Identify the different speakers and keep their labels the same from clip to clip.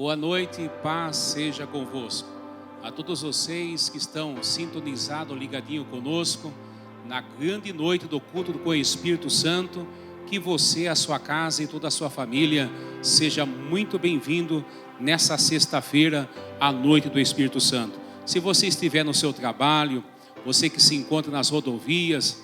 Speaker 1: Boa noite, paz seja convosco. A todos vocês que estão sintonizados, ligadinho conosco, na grande noite do culto com o Espírito Santo, que você, a sua casa e toda a sua família seja muito bem-vindo nessa sexta-feira, à noite do Espírito Santo. Se você estiver no seu trabalho, você que se encontra nas rodovias,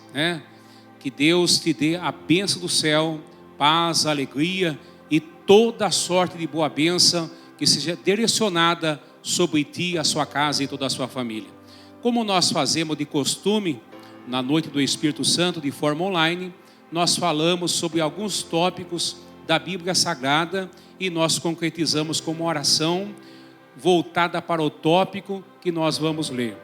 Speaker 1: que Deus te dê a bênção do céu, paz, alegria e toda sorte de boa bênção que seja direcionada sobre ti, a sua casa e toda a sua família. Como nós fazemos de costume, na noite do Espírito Santo, de forma online, nós falamos sobre alguns tópicos da Bíblia Sagrada e nós concretizamos como oração voltada para o tópico que nós vamos ler.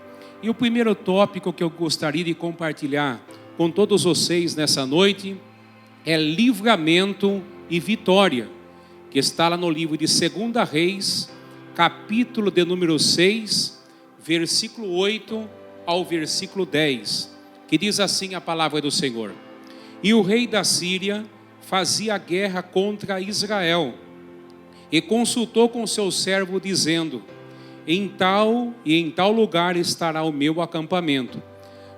Speaker 1: E o primeiro tópico que eu gostaria de compartilhar com todos vocês nessa noite é livramento e vitória, que está lá no livro de 2 Reis, capítulo de número 6, versículo 8 ao versículo 10, que diz assim a palavra do Senhor: E o rei da Síria fazia guerra contra Israel, e consultou com seu servo, dizendo: em tal lugar estará o meu acampamento.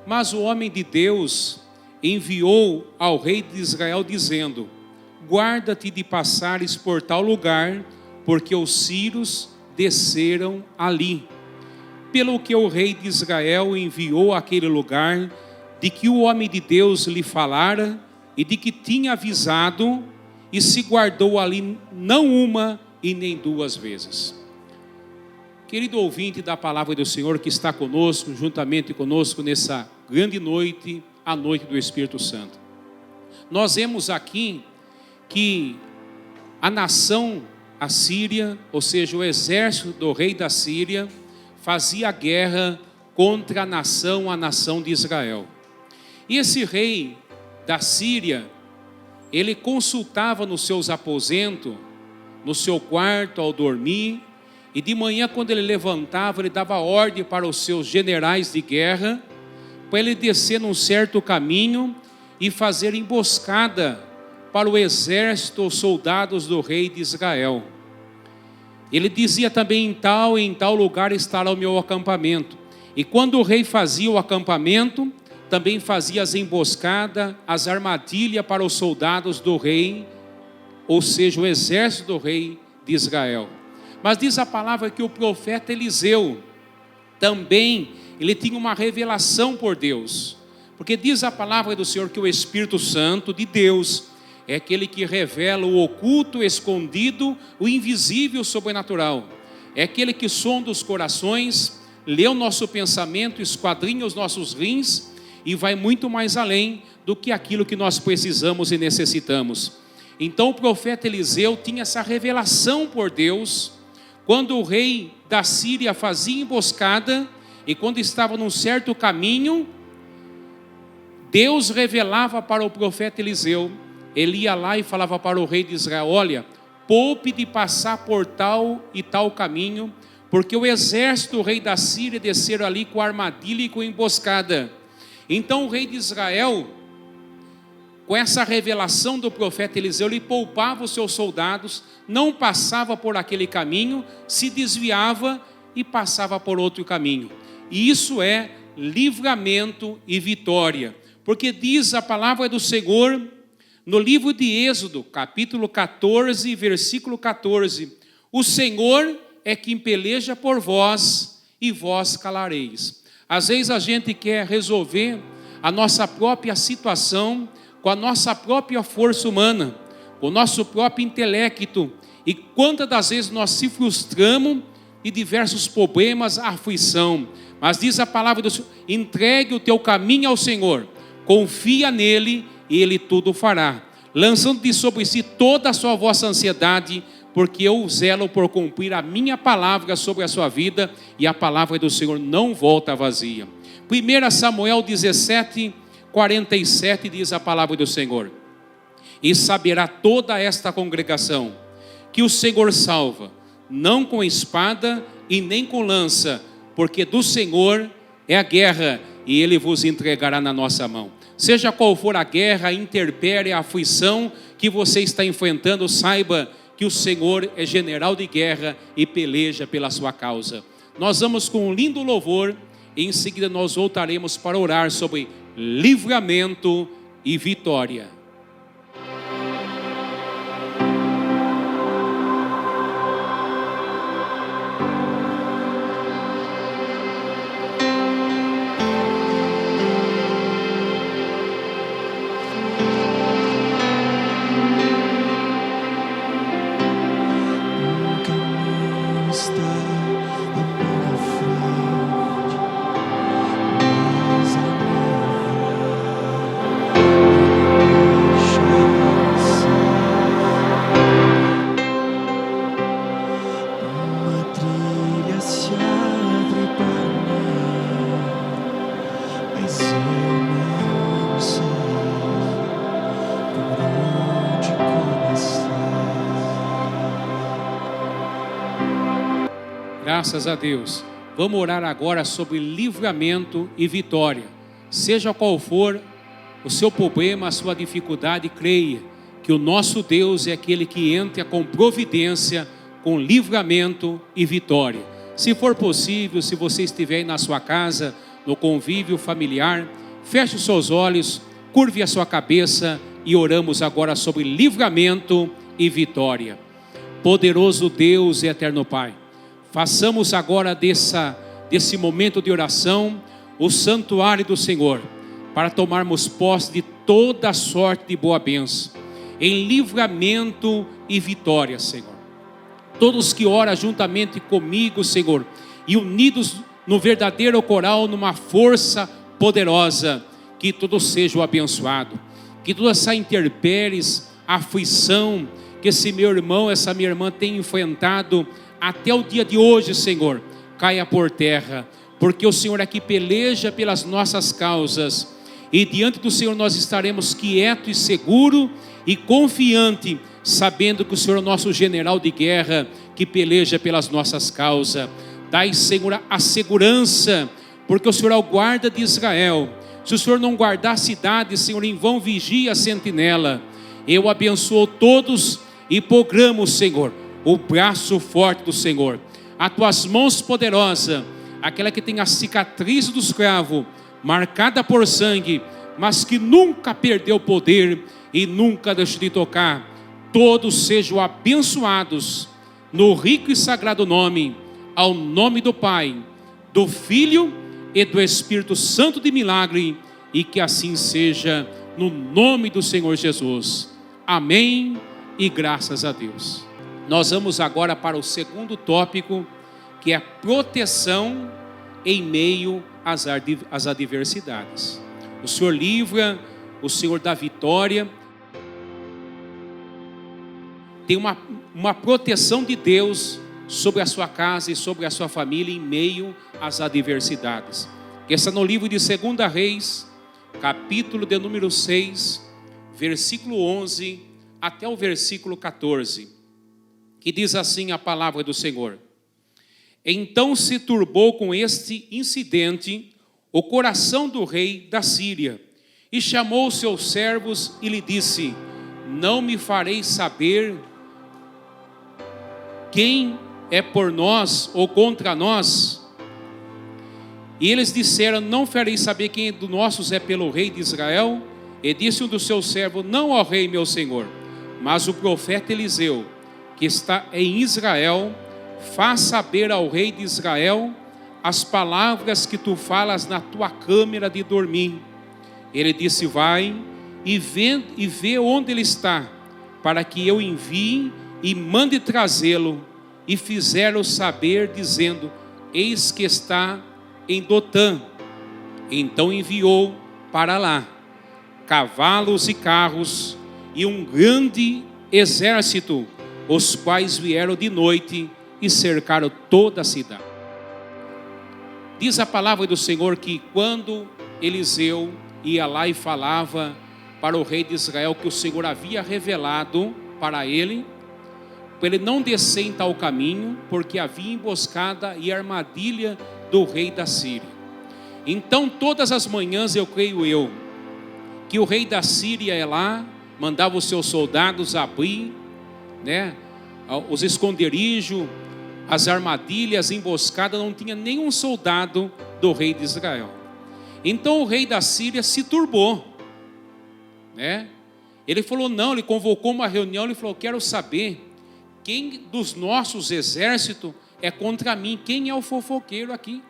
Speaker 1: Mas o homem de Deus enviou ao rei de Israel, dizendo: guarda-te de passares por tal lugar, porque os sírios desceram ali. Pelo que o rei de Israel enviou àquele lugar, de que o homem de Deus lhe falara, e de que tinha avisado, e se guardou ali não uma e nem duas vezes. Querido ouvinte da palavra do Senhor que está conosco, juntamente conosco nessa grande noite, a noite do Espírito Santo. Nós vemos aqui que a nação assíria, ou seja, o exército do rei da Síria, fazia guerra contra a nação de Israel. E esse rei da Síria, ele consultava nos seus aposentos, no seu quarto ao dormir, e de manhã quando ele levantava, ele dava ordem para os seus generais de guerra, para ele descer num certo caminho e fazer emboscada para o exército ou soldados do rei de Israel. Ele dizia também: em tal lugar estará o meu acampamento. E quando o rei fazia o acampamento, também fazia as emboscadas, as armadilhas para os soldados do rei, ou seja, o exército do rei de Israel. Mas diz a palavra que o profeta Eliseu também, ele tinha uma revelação por Deus. Porque diz a palavra do Senhor que o Espírito Santo de Deus é aquele que revela o oculto, o escondido, o invisível, o sobrenatural. É aquele que sonda os corações, lê o nosso pensamento, esquadrinha os nossos rins e vai muito mais além do que aquilo que nós precisamos e necessitamos. Então o profeta Eliseu tinha essa revelação por Deus, quando o rei da Síria fazia emboscada e quando estava num certo caminho, Deus revelava para o profeta Eliseu. Ele ia lá e falava para o rei de Israel: olha, poupe de passar por tal e tal caminho, porque o exército do rei da Síria desceram ali com armadilha e com emboscada. Então o rei de Israel, com essa revelação do profeta Eliseu, ele poupava os seus soldados, não passava por aquele caminho, se desviava e passava por outro caminho. E isso é livramento e vitória, porque diz a palavra do Senhor no livro de Êxodo, capítulo 14, versículo 14: o Senhor é quem peleja por vós e vós calareis. Às vezes a gente quer resolver a nossa própria situação com a nossa própria força humana, com o nosso próprio intelecto, e quantas das vezes nós se frustramos de diversos problemas, aflição. Mas diz a palavra do Senhor: entregue o teu caminho ao Senhor, confia nele e ele tudo fará, lançando de sobre si toda a sua vossa ansiedade, porque eu zelo por cumprir a minha palavra sobre a sua vida, e a palavra do Senhor não volta vazia. 1 Samuel 17:47 diz a palavra do Senhor: e saberá toda esta congregação que o Senhor salva, não com espada e nem com lança, porque do Senhor é a guerra, e ele vos entregará na nossa mão. Seja qual for a guerra, a intempérie, a aflição que você está enfrentando, saiba que o Senhor é general de guerra e peleja pela sua causa. Nós vamos com um lindo louvor e em seguida nós voltaremos para orar sobre livramento e vitória. Graças a Deus. Vamos orar agora sobre livramento e vitória. Seja qual for o seu problema, a sua dificuldade, creia que o nosso Deus é aquele que entra com providência, com livramento e vitória. Se for possível, se você estiver aí na sua casa, no convívio familiar, feche os seus olhos, curve a sua cabeça e oramos agora sobre livramento e vitória. Poderoso Deus e eterno Pai, façamos agora desse momento de oração o santuário do Senhor, para tomarmos posse de toda sorte de boa bênção, em livramento e vitória, Senhor. Todos que oram juntamente comigo, Senhor, e unidos no verdadeiro coral, numa força poderosa, que todos sejam abençoados, que toda essa intempéries, aflição, que esse meu irmão, essa minha irmã tem enfrentado até o dia de hoje, Senhor, caia por terra, porque o Senhor aqui peleja pelas nossas causas, e diante do Senhor nós estaremos quieto e seguro e confiante, sabendo que o Senhor é o nosso general de guerra, que peleja pelas nossas causas. Dai, Senhor, a segurança, porque o Senhor é o guarda de Israel. Se o Senhor não guardar a cidade, Senhor, em vão vigia a sentinela. Eu abençoo todos e programo, Senhor, o braço forte do Senhor, as tuas mãos poderosas, aquela que tem a cicatriz do escravo, marcada por sangue, mas que nunca perdeu poder e nunca deixou de tocar. Todos sejam abençoados no rico e sagrado nome, ao nome do Pai, do Filho e do Espírito Santo de milagre, e que assim seja no nome do Senhor Jesus. Amém e graças a Deus. Nós vamos agora para o segundo tópico, que é proteção em meio às adversidades. O Senhor livra, o Senhor dá vitória. Tem uma proteção de Deus sobre a sua casa e sobre a sua família em meio às adversidades. Essa no livro de 2 Reis, capítulo de número 6, versículo 11 até o versículo 14. Que diz assim a palavra do Senhor: Então se turbou com este incidente o coração do rei da Síria, e chamou os seus servos e lhe disse: Não me fareis saber quem é por nós ou contra nós? E eles disseram: Não fareis saber quem dos nossos é pelo rei de Israel? E disse um dos seus servos: Não, ó rei meu senhor, mas o profeta Eliseu, que está em Israel, faz saber ao rei de Israel as palavras que tu falas na tua câmara de dormir. Ele disse: Vai e vê onde ele está, para que eu envie e mande trazê-lo. E fizeram saber, dizendo: Eis que está em Dotã. Então enviou para lá cavalos e carros e um grande exército, os quais vieram de noite e cercaram toda a cidade. Diz a palavra do Senhor que quando Eliseu ia lá e falava para o rei de Israel que o Senhor havia revelado para ele não descer em tal caminho, porque havia emboscada e armadilha do rei da Síria. Então todas as manhãs, eu creio eu, que o rei da Síria ia lá, mandava os seus soldados abrir, os esconderijos, as armadilhas, emboscadas, não tinha nenhum soldado do rei de Israel. Então o rei da Síria se turbou, né? Ele falou não, ele convocou uma reunião, ele falou: quero saber quem dos nossos exércitos é contra mim, quem é o fofoqueiro aqui?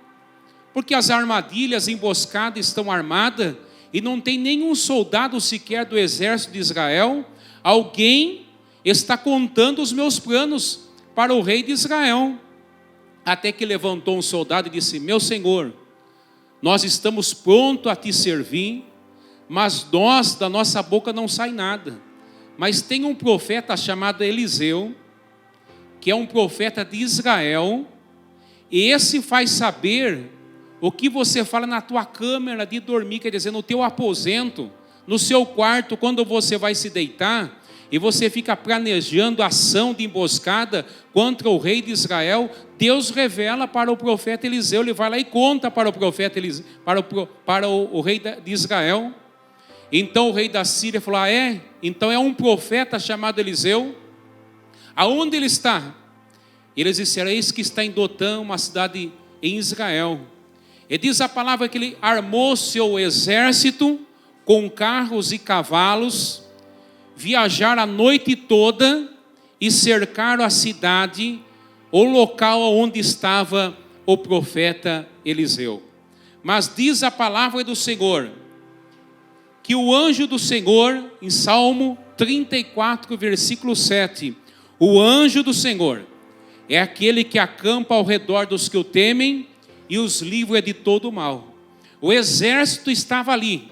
Speaker 1: Porque as armadilhas, emboscadas estão armadas e não tem nenhum soldado sequer do exército de Israel. Alguém está contando os meus planos para o rei de Israel. Até que levantou um soldado e disse: meu senhor, nós estamos prontos a te servir, mas da nossa boca não sai nada. Mas tem um profeta chamado Eliseu, que é um profeta de Israel, e esse faz saber o que você fala na tua câmara de dormir, quer dizer, no teu aposento, no seu quarto, quando você vai se deitar, e você fica planejando ação de emboscada contra o rei de Israel, Deus revela para o profeta Eliseu, ele vai lá e conta para o profeta Eliseu, para o rei de Israel. Então o rei da Síria falou: ah, é? Então é um profeta chamado Eliseu? Aonde ele está? Eles disseram: eis que está em Dotã, uma cidade em Israel. E diz a palavra que ele armou seu exército com carros e cavalos, viajaram a noite toda e cercaram a cidade, o local onde estava o profeta Eliseu. Mas diz a palavra do Senhor, que o anjo do Senhor, em Salmo 34, versículo 7, o anjo do Senhor é aquele que acampa ao redor dos que o temem e os livra de todo o mal. O exército estava ali,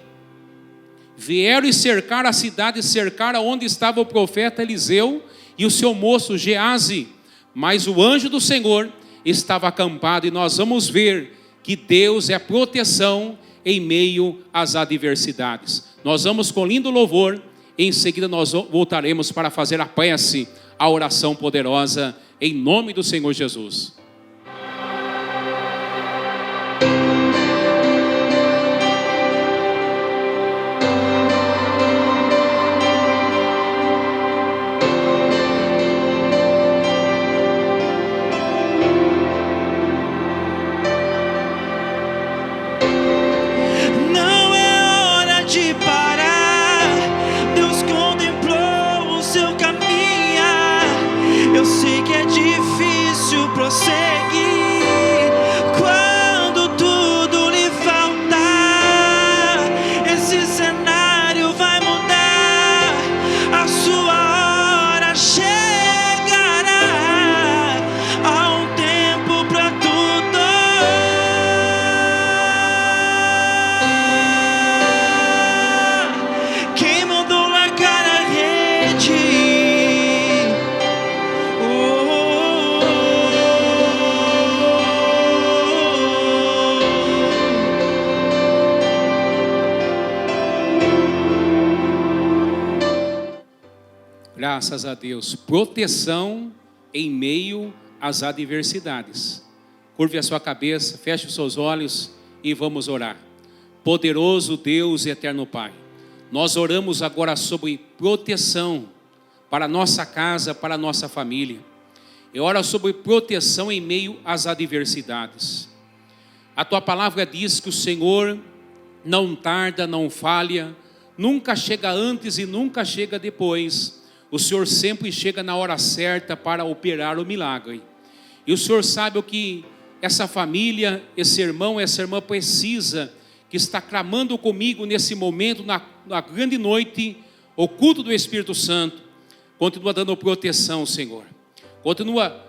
Speaker 1: vieram e cercaram a cidade, cercaram onde estava o profeta Eliseu e o seu moço Geazi, mas o anjo do Senhor estava acampado, e nós vamos ver que Deus é proteção em meio às adversidades. Nós vamos com lindo louvor, em seguida nós voltaremos para fazer a prece, a oração poderosa, em nome do Senhor Jesus. Graças a Deus, proteção em meio às adversidades. Curve a sua cabeça, feche os seus olhos e vamos orar. Poderoso Deus e eterno Pai, nós oramos agora sobre proteção para a nossa casa, para a nossa família. Eu oro sobre proteção em meio às adversidades. A tua palavra diz que o Senhor não tarda, não falha, nunca chega antes e nunca chega depois. O Senhor sempre chega na hora certa para operar o milagre. E o Senhor sabe o que essa família, esse irmão, essa irmã precisa, que está clamando comigo nesse momento, na grande noite, o culto do Espírito Santo. Continua dando proteção, Senhor. Continua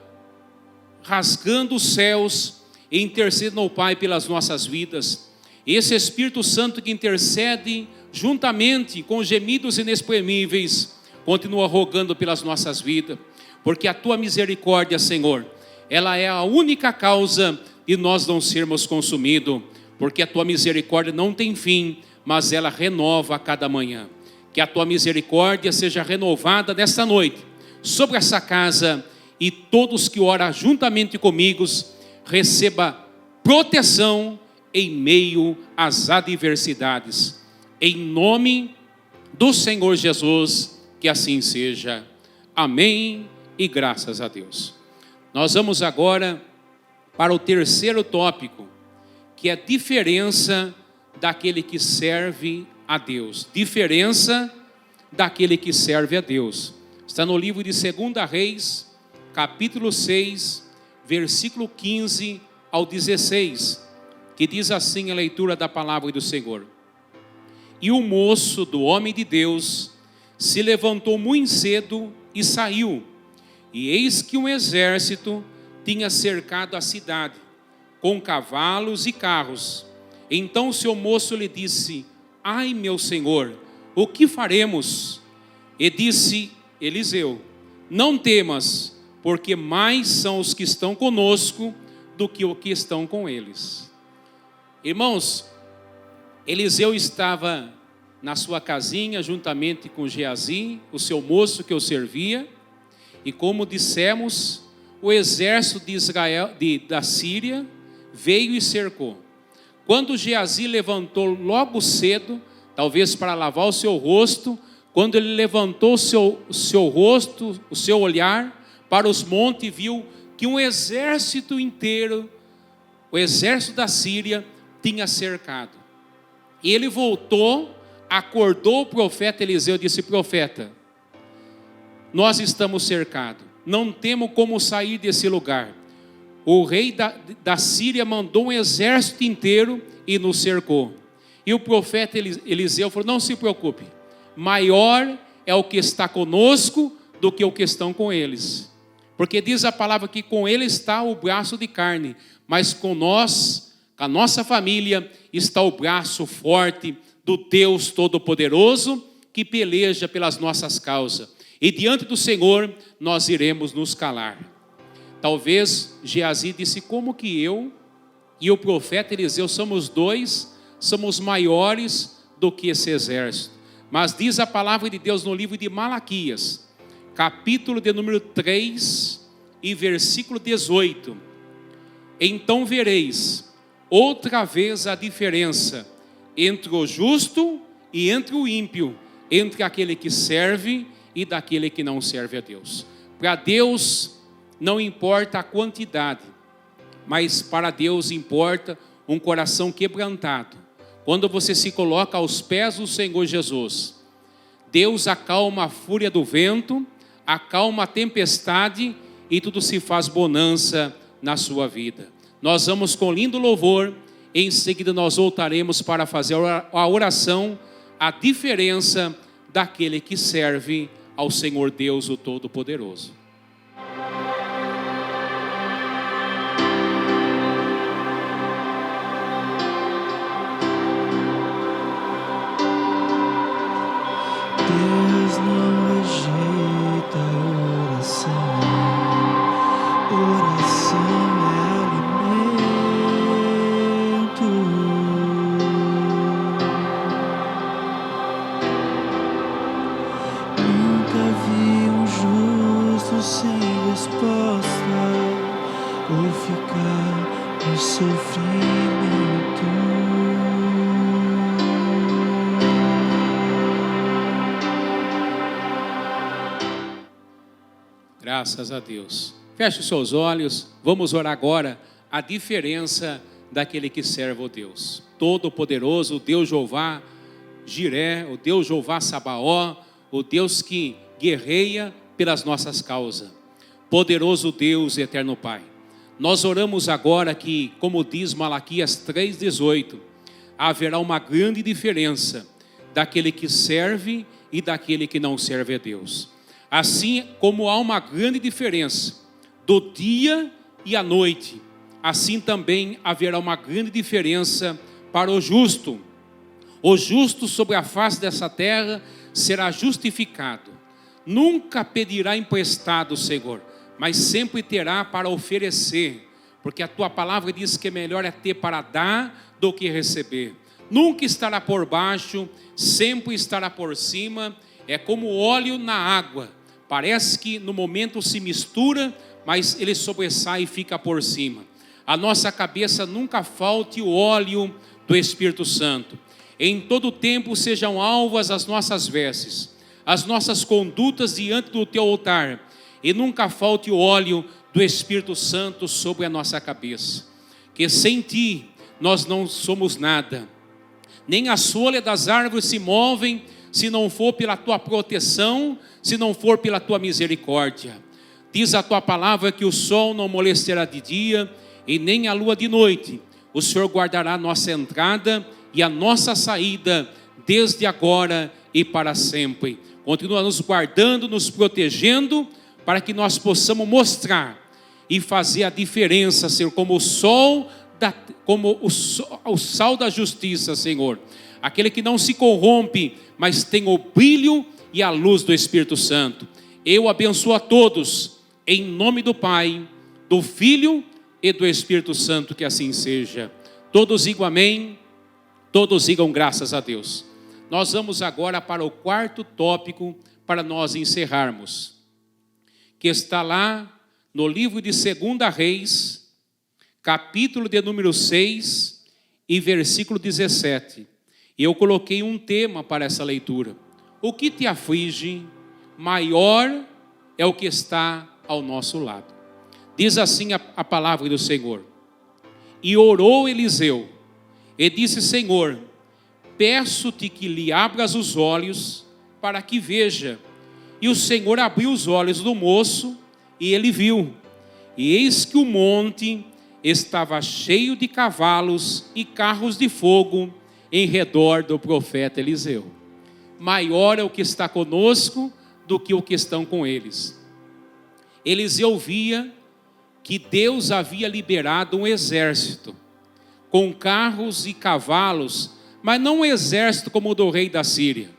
Speaker 1: rasgando os céus e intercedendo ao Pai pelas nossas vidas. Esse Espírito Santo que intercede juntamente com gemidos inexprimíveis, continua rogando pelas nossas vidas, porque a tua misericórdia, Senhor, ela é a única causa de nós não sermos consumidos, porque a tua misericórdia não tem fim, mas ela renova a cada manhã. Que a tua misericórdia seja renovada nesta noite, sobre essa casa, e todos que oram juntamente comigo, receba proteção em meio às adversidades. Em nome do Senhor Jesus, que assim seja. Amém e graças a Deus. Nós vamos agora para o terceiro tópico, que é a diferença daquele que serve a Deus. Diferença daquele que serve a Deus. Está no livro de 2 Reis, capítulo 6, versículo 15 ao 16, que diz assim a leitura da palavra do Senhor. E o moço do homem de Deus se levantou muito cedo e saiu, e eis que um exército tinha cercado a cidade, com cavalos e carros. Então o seu moço lhe disse: ai, meu senhor, o que faremos? E disse Eliseu: não temas, porque mais são os que estão conosco do que os que estão com eles. Irmãos, Eliseu estava na sua casinha juntamente com Geazi, o seu moço que o servia, e como dissemos, o exército de Israel, da Síria, veio e cercou. Quando Geazi levantou logo cedo, talvez para lavar o seu rosto, quando ele levantou o seu rosto, o seu olhar para os montes, viu que um exército inteiro, o exército da Síria, tinha cercado. E ele voltou, acordou o profeta Eliseu e disse: profeta, nós estamos cercados, não temos como sair desse lugar. O rei da Síria mandou um exército inteiro e nos cercou. E o profeta Eliseu falou: não se preocupe, maior é o que está conosco do que o que estão com eles. Porque diz a palavra que com ele está o braço de carne, mas com nós, com a nossa família, está o braço forte do Deus Todo-Poderoso, que peleja pelas nossas causas. E diante do Senhor nós iremos nos calar. Talvez Geazi disse: como que eu e o profeta Eliseu somos maiores do que esse exército? Mas diz a palavra de Deus no livro de Malaquias, capítulo de número 3 e versículo 18. Então vereis outra vez a diferença entre o justo e entre o ímpio, entre aquele que serve e daquele que não serve a Deus. Para Deus não importa a quantidade, mas para Deus importa um coração quebrantado. Quando você se coloca aos pés do Senhor Jesus, Deus acalma a fúria do vento, acalma a tempestade e tudo se faz bonança na sua vida. Nós vamos com lindo louvor, em seguida nós voltaremos para fazer a oração, a diferença daquele que serve ao Senhor Deus, o Todo-Poderoso.
Speaker 2: Deus não rejeita oração, oração é alimento. Nunca vi um justo sem resposta ou ficar no sofrimento.
Speaker 1: Graças a Deus. Feche os seus olhos, vamos orar agora a diferença daquele que serve o Deus Todo-Poderoso, o Deus Jeová Jiré, o Deus Jeová Sabaó, o Deus que guerreia pelas nossas causas. Poderoso Deus e eterno Pai, nós oramos agora que, como diz Malaquias 3,18, haverá uma grande diferença daquele que serve e daquele que não serve a Deus. Assim como há uma grande diferença do dia e a noite, assim também haverá uma grande diferença para o justo. O justo sobre a face dessa terra será justificado. Nunca pedirá emprestado, Senhor, mas sempre terá para oferecer, porque a tua palavra diz que melhor é ter para dar do que receber. Nunca estará por baixo, sempre estará por cima. É como óleo na água. Parece que no momento se mistura, mas ele sobressai e fica por cima. A nossa cabeça nunca falte o óleo do Espírito Santo. Em todo tempo sejam alvas as nossas vestes, as nossas condutas diante do teu altar. e nunca falte o óleo do Espírito Santo sobre a nossa cabeça. Que sem Ti nós não somos nada, nem as folhas das árvores se movem se não for pela Tua proteção, se não for pela Tua misericórdia. Diz a Tua palavra que o sol não amolecerá de dia e nem a lua de noite. O Senhor guardará a nossa entrada e a nossa saída desde agora e para sempre. Continua nos guardando, nos protegendo, para que nós possamos mostrar e fazer a diferença, Senhor, como o sol, como o sal da justiça, Senhor. Aquele que não se corrompe, mas tem o brilho e a luz do Espírito Santo. Eu abençoo a todos, em nome do Pai, do Filho e do Espírito Santo, que assim seja. Todos digam amém, todos digam graças a Deus. Nós vamos agora para o quarto tópico, para nós encerrarmos, que está lá no livro de 2 Reis, capítulo de número 6 e versículo 17. E eu coloquei um tema para essa leitura. O que te aflige, maior é o que está ao nosso lado. Diz assim a palavra do Senhor. E orou Eliseu, e disse: Senhor, peço-te que lhe abras os olhos, para que veja. E o Senhor abriu os olhos do moço, e ele viu. E eis que o monte estava cheio de cavalos e carros de fogo em redor do profeta Eliseu. Maior é o que está conosco do que o que estão com eles. Eliseu via que Deus havia liberado um exército com carros e cavalos, mas não um exército como o do rei da Síria,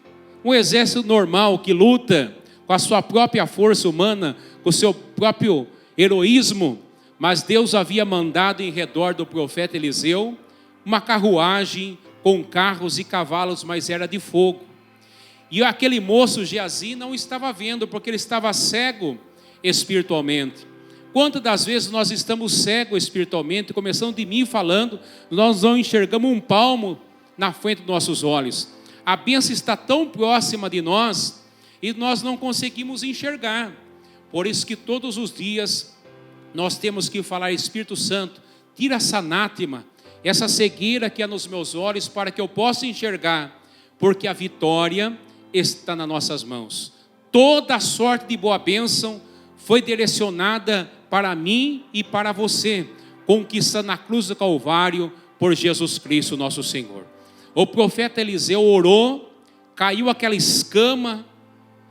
Speaker 1: um exército normal que luta com a sua própria força humana, com o seu próprio heroísmo. Mas Deus havia mandado em redor do profeta Eliseu uma carruagem com carros e cavalos, mas era de fogo. E aquele moço Geazi não estava vendo, porque ele estava cego espiritualmente. Quantas das vezes nós estamos cegos espiritualmente, começando de mim falando, nós não enxergamos um palmo na frente dos nossos olhos. A bênção está tão próxima de nós e nós não conseguimos enxergar. Por isso que todos os dias nós temos que falar: Espírito Santo, tira essa anátema, essa cegueira que há nos meus olhos, para que eu possa enxergar, porque a vitória está nas nossas mãos. Toda sorte de boa bênção foi direcionada para mim e para você, conquistando a cruz do Calvário por Jesus Cristo nosso Senhor. O profeta Eliseu orou, caiu aquela escama,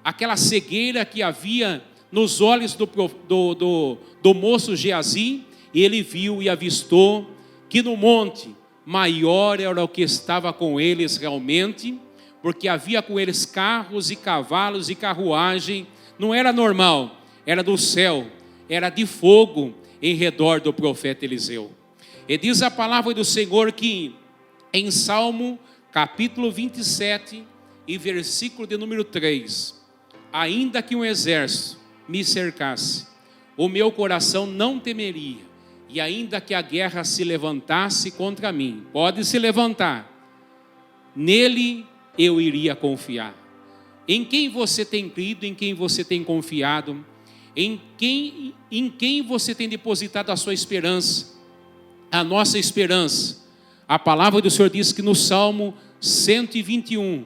Speaker 1: aquela cegueira que havia nos olhos do moço Geazi, e ele viu e avistou que no monte maior era o que estava com eles realmente, porque havia com eles carros e cavalos e carruagem. Não era normal, era do céu, era de fogo em redor do profeta Eliseu. E diz a palavra do Senhor que em Salmo capítulo 27 e versículo de número 3, ainda que um exército me cercasse, o meu coração não temeria, e ainda que a guerra se levantasse contra mim, pode se levantar, nele eu iria confiar. Em quem você tem crido, em quem você tem confiado, em quem você tem depositado a sua esperança, a nossa esperança? A palavra do Senhor diz que no Salmo 121,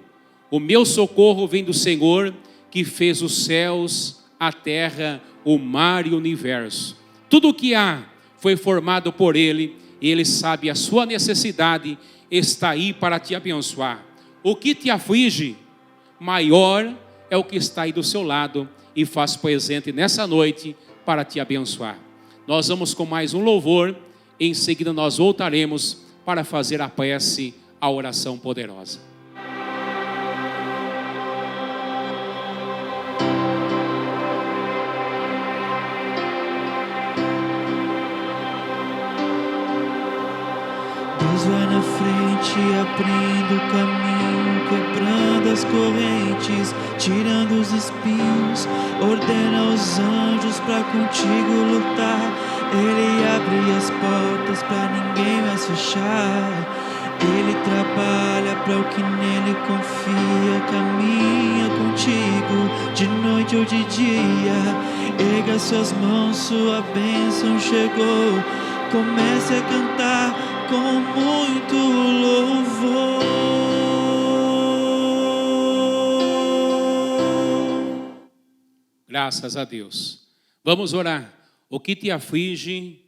Speaker 1: o meu socorro vem do Senhor, que fez os céus, a terra, o mar e o universo. Tudo o que há foi formado por Ele, e Ele sabe a sua necessidade, está aí para te abençoar. O que te aflige, maior é o que está aí do seu lado, e faz presente nessa noite para te abençoar. Nós vamos com mais um louvor, em seguida nós voltaremos para fazer a prece, a oração poderosa.
Speaker 2: Deus vai na frente, abrindo o caminho, quebrando as correntes, tirando os espinhos, ordena aos anjos pra contigo lutar. Ele abre as portas pra ninguém mais fechar. Ele trabalha para o que nele confia, caminha contigo de noite ou de dia. Erga suas mãos, sua bênção chegou. Comece a cantar com muito louvor.
Speaker 1: Graças a Deus. Vamos orar. O que te aflige,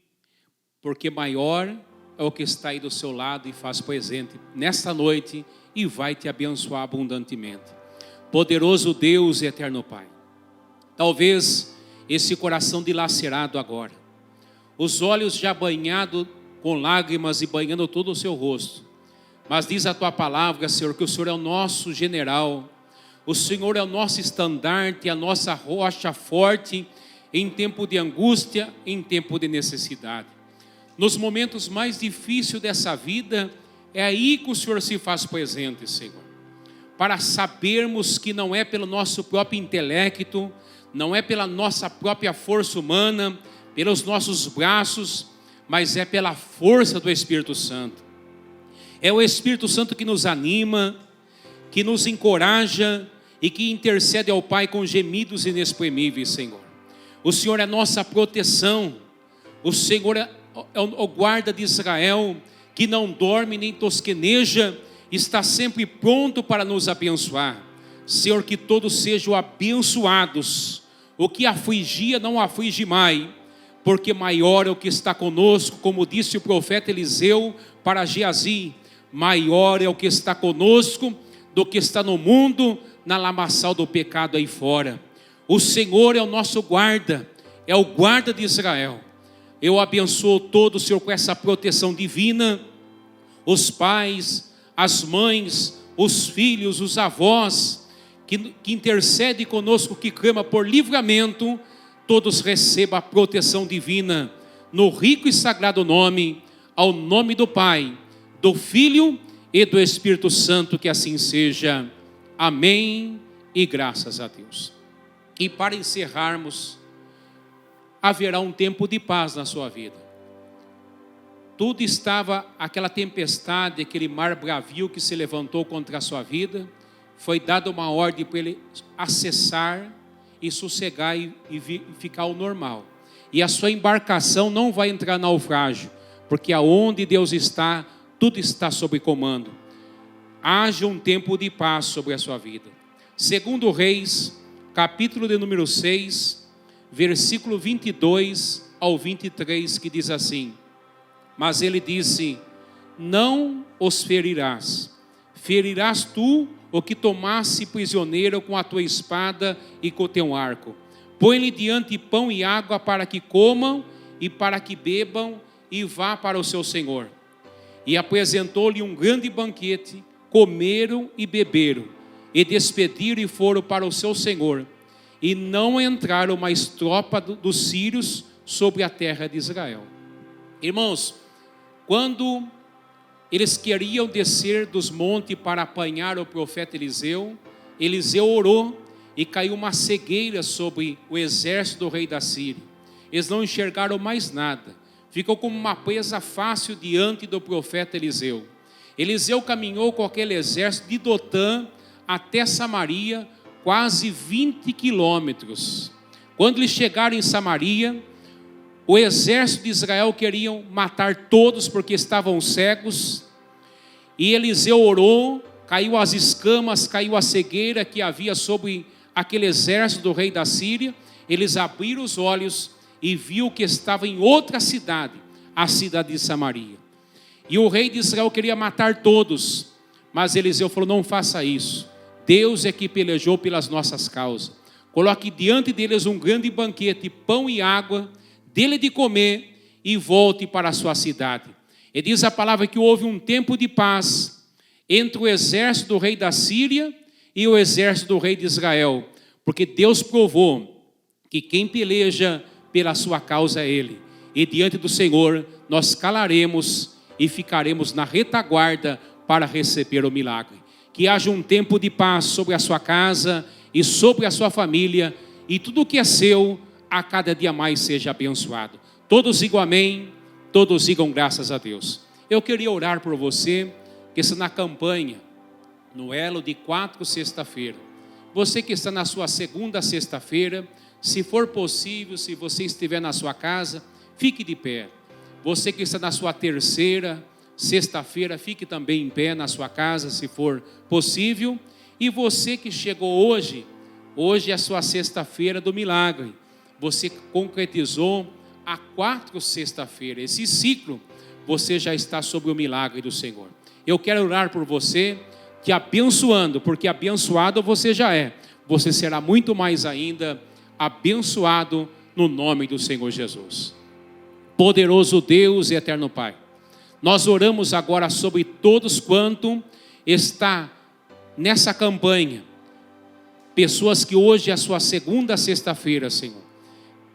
Speaker 1: porque maior é o que está aí do seu lado e faz presente nesta noite e vai te abençoar abundantemente. Poderoso Deus e eterno Pai, talvez esse coração dilacerado agora, os olhos já banhados com lágrimas e banhando todo o seu rosto, mas diz a tua palavra, Senhor, que o Senhor é o nosso general, o Senhor é o nosso estandarte, a nossa rocha forte em tempo de angústia, em tempo de necessidade. Nos momentos mais difíceis dessa vida, é aí que o Senhor se faz presente, Senhor. Para sabermos que não é pelo nosso próprio intelecto, não é pela nossa própria força humana, pelos nossos braços, mas é pela força do Espírito Santo. É o Espírito Santo que nos anima, que nos encoraja e que intercede ao Pai com gemidos inexprimíveis, Senhor. O Senhor é nossa proteção, o Senhor é o guarda de Israel, que não dorme nem tosqueneja, está sempre pronto para nos abençoar. Senhor, que todos sejam abençoados. O que afligia não aflige mais, porque maior é o que está conosco, como disse o profeta Eliseu para Geazi, maior é o que está conosco do que está no mundo, na lamaçal do pecado aí fora. O Senhor é o nosso guarda, é o guarda de Israel. Eu abençoo todos, Senhor, com essa proteção divina, os pais, as mães, os filhos, os avós, que intercede conosco, que clama por livramento, todos recebam a proteção divina, no rico e sagrado nome, ao nome do Pai, do Filho e do Espírito Santo, que assim seja. Amém e graças a Deus. E para encerrarmos, haverá um tempo de paz na sua vida. Tudo estava, aquela tempestade, aquele mar bravio que se levantou contra a sua vida, foi dada uma ordem para ele acessar e sossegar e ficar ao normal. E a sua embarcação não vai entrar naufrágio, porque aonde Deus está, tudo está sob comando. Haja um tempo de paz sobre a sua vida. Segundo Reis, capítulo de número 6, versículo 22 ao 23, que diz assim: mas ele disse, não os ferirás, ferirás tu o que tomasse prisioneiro com a tua espada e com o teu arco. Põe-lhe diante pão e água para que comam e para que bebam, e vá para o seu senhor. E apresentou-lhe um grande banquete, comeram e beberam, e despediram e foram para o seu senhor. E não entraram mais tropa dos sírios sobre a terra de Israel. Irmãos, quando eles queriam descer dos montes para apanhar o profeta Eliseu, Eliseu orou e caiu uma cegueira sobre o exército do rei da Síria. Eles não enxergaram mais nada, ficou como uma presa fácil diante do profeta Eliseu. Eliseu caminhou com aquele exército de Dotã até Samaria, quase 20 quilômetros. Quando eles chegaram em Samaria, o exército de Israel queriam matar todos porque estavam cegos. E Eliseu orou, caiu as escamas, caiu a cegueira que havia sobre aquele exército do rei da Síria. Eles abriram os olhos e viu que estava em outra cidade, a cidade de Samaria. E o rei de Israel queria matar todos, mas Eliseu falou, não faça isso. Deus é que pelejou pelas nossas causas. Coloque diante deles um grande banquete, pão e água, dele de comer, e volte para a sua cidade. E diz a palavra que houve um tempo de paz entre o exército do rei da Síria e o exército do rei de Israel, porque Deus provou que quem peleja pela sua causa é Ele. E diante do Senhor nós calaremos e ficaremos na retaguarda para receber o milagre. Que haja um tempo de paz sobre a sua casa e sobre a sua família, e tudo o que é seu, a cada dia mais seja abençoado. Todos digam amém, todos digam graças a Deus. Eu queria orar por você, que está na campanha, no elo de 4 sexta-feira. Você que está na sua segunda sexta-feira, Se for possível, se você estiver na sua casa, fique de pé. Você que está na sua terceira sexta-feira, fique também em pé na sua casa, se for possível. E você que chegou hoje é a sua sexta-feira do milagre. Você concretizou a 4 sexta-feira. Esse ciclo, você já está sobre o milagre do Senhor. Eu quero orar por você, te abençoando, porque abençoado você já é. Você será muito mais ainda abençoado no nome do Senhor Jesus. Poderoso Deus e eterno Pai, nós oramos agora sobre todos quanto está nessa campanha. Pessoas que hoje é a sua segunda sexta-feira, Senhor.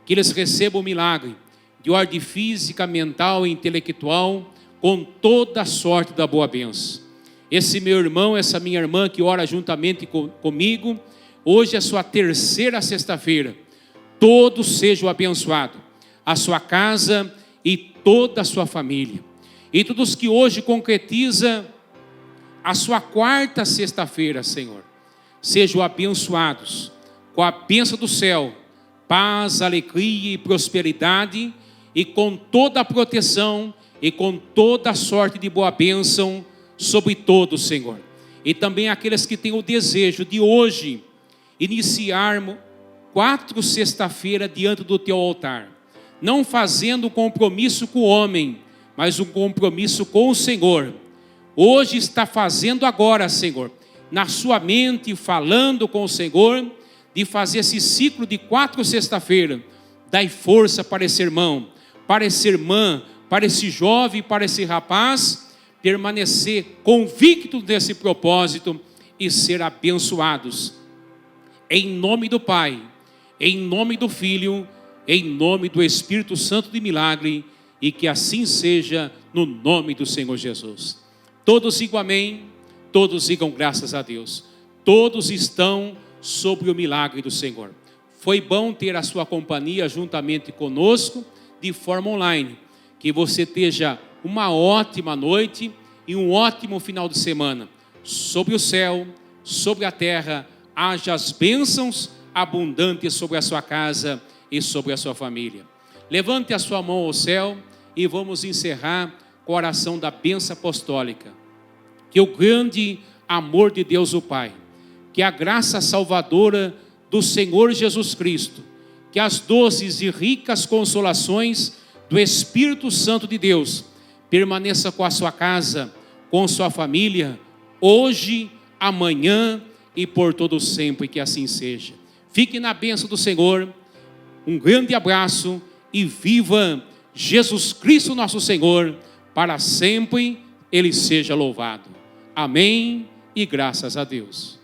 Speaker 1: Que eles recebam o milagre de ordem física, mental e intelectual, com toda a sorte da boa bênção. Esse meu irmão, essa minha irmã que ora juntamente comigo, hoje é a sua terceira sexta-feira. Todos sejam abençoados, a sua casa e toda a sua família. E todos que hoje concretiza a sua 4ª sexta-feira, Senhor, sejam abençoados com a bênção do céu, paz, alegria e prosperidade, e com toda a proteção e com toda a sorte de boa bênção sobre todos, Senhor. E também aqueles que têm o desejo de hoje iniciarmos 4 sexta-feira diante do teu altar, não fazendo compromisso com o homem, mas um compromisso com o Senhor. Hoje está fazendo agora, Senhor, na sua mente, falando com o Senhor, de fazer esse ciclo de 4 sexta-feira. Dai força para esse irmão, para essa irmã, para esse jovem, para esse rapaz, permanecer convicto desse propósito e ser abençoados. Em nome do Pai, em nome do Filho, em nome do Espírito Santo de milagre, e que assim seja no nome do Senhor Jesus. Todos digam amém, todos digam graças a Deus. Todos estão sobre o milagre do Senhor. Foi bom ter a sua companhia juntamente conosco, de forma online. Que você esteja uma ótima noite e um ótimo final de semana. Sobre o céu, sobre a terra, haja as bênçãos abundantes sobre a sua casa e sobre a sua família. Levante a sua mão ao céu e vamos encerrar com a oração da bênção apostólica. Que o grande amor de Deus o Pai, que a graça salvadora do Senhor Jesus Cristo, que as doces e ricas consolações do Espírito Santo de Deus permaneça com a sua casa, com sua família, hoje, amanhã e por todo sempre, que assim seja. Fique na bênção do Senhor, um grande abraço e viva Jesus Cristo nosso Senhor, para sempre Ele seja louvado. Amém e graças a Deus.